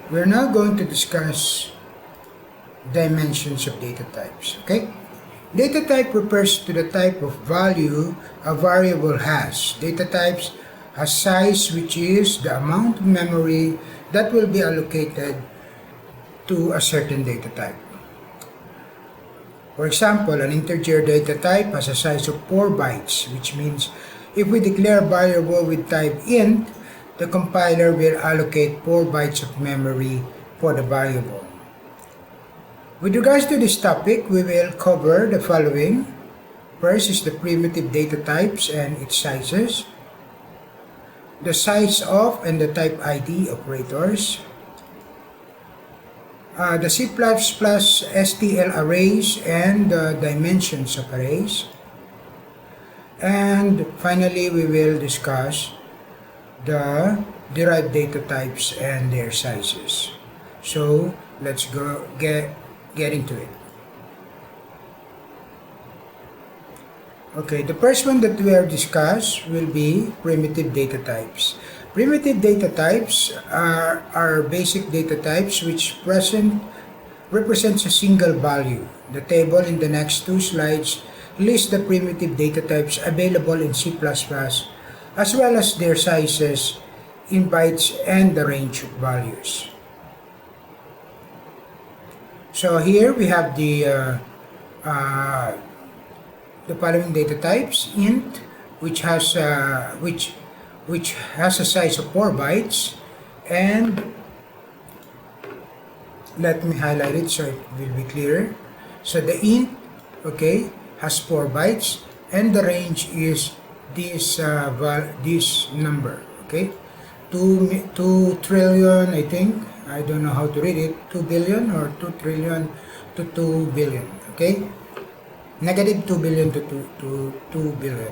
We're now going to discuss dimensions of data types. Okay? Data type refers to the type of value a variable has. Data types has size, which is the amount of memory that will be allocated to a certain data type. For example, an integer data type has a size of 4 bytes, which means if we declare a variable with type int, the compiler will allocate 4 bytes of memory for the variable. With regards to this topic, we will cover the following. First is the primitive data types and its sizes, the size of and the type ID operators, the C++ STL arrays and the dimensions of arrays, and finally we will discuss the derived data types and their sizes. So let's go get into it. Okay, the first one that we have discussed will be primitive data types. Primitive data types are basic data types which represents a single value. The table in the next two slides lists the primitive data types available in C++, as well as their sizes in bytes and the range of values. So here we have the following data types: int, which has a size of 4 bytes, and let me highlight it so it will be clearer. So the int, okay, has 4 bytes, and the range is this number, okay, 2 trillion, I think. I don't know how to read it. 2 billion or 2 trillion to 2 billion, okay? Negative 2 billion to 2 billion.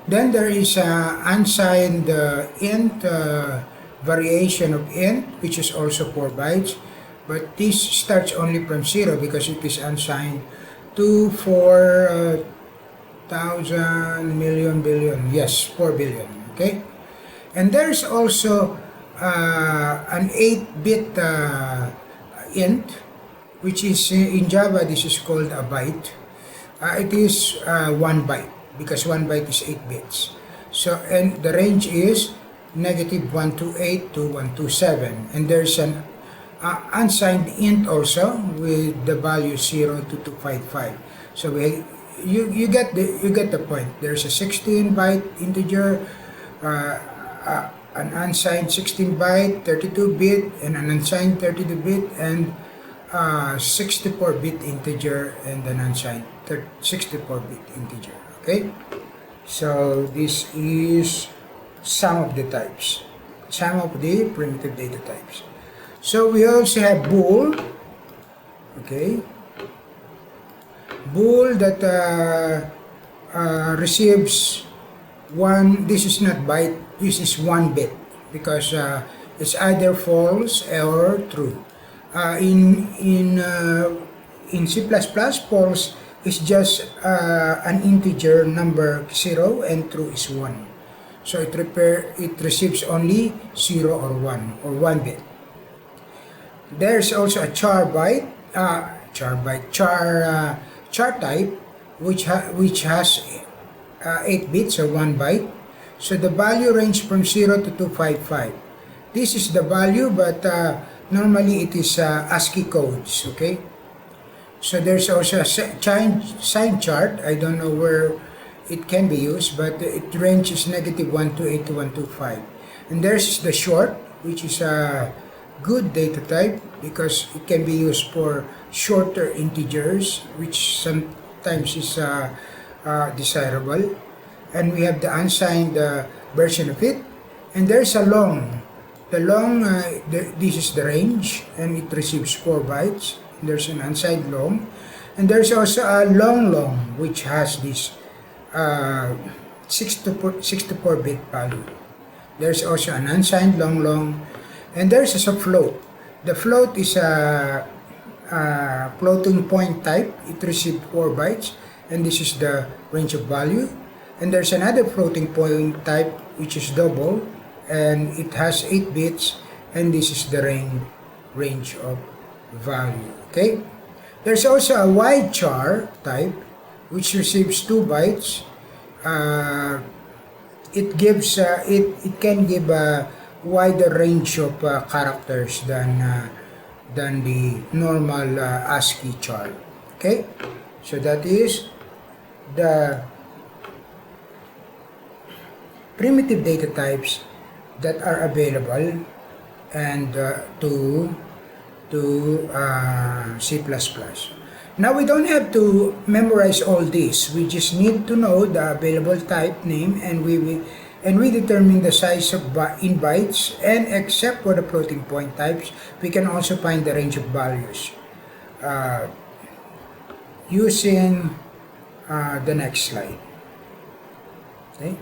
Then there is unsigned int variation of int, which is also 4 bytes, but this starts only from 0 because it is unsigned to 4,000 million billion. Yes, 4 billion, okay? And there's also an 8-bit int, which is in Java, this is called a byte. It is 1 byte because 1 byte is 8 bits. So, and the range is negative 128 to 127. And there's an unsigned int also with the value 0 to 255. So you get the point. There's a 16-byte integer, an unsigned 16-byte 32-bit, and an unsigned 32-bit, and 64-bit integer, and an unsigned 64-bit integer. Okay, so this is some of the types, some of the primitive data types. So we also have bool. Okay, bool that receives one. This is not byte. This is 1 bit because it's either false or true. In C++, false is just an integer number 0 and true is 1. So it receives only 0 or 1 or 1 bit. There's also a char type which has 8 bits or 1 byte. So the value range from 0 to 255. This is the value, but normally it is ASCII codes, okay? So there's also a sign chart. I don't know where it can be used, but it ranges negative 128 to 125. And there's the short, which is a good data type because it can be used for shorter integers, which sometimes is desirable. And we have the unsigned version of it. And there's a long. The long, this is the range, and it receives 4 bytes. There's an unsigned long. And there's also a long, which has this 64-bit value. There's also an unsigned long. And there's also a float. The float is a floating point type. It receives 4 bytes. And this is the range of value. And there's another floating point type which is double, and it has 8 bits, and this is the range of value. Okay? There's also a wide char type which receives 2 bytes. It can give a wider range of characters than the normal ASCII char. Okay? So that is the primitive data types that are available and to C++. Now we don't have to memorize all this. We just need to know the available type name, and we determine the size of in bytes, and except for the floating point types, we can also find the range of values using the next slide. Okay.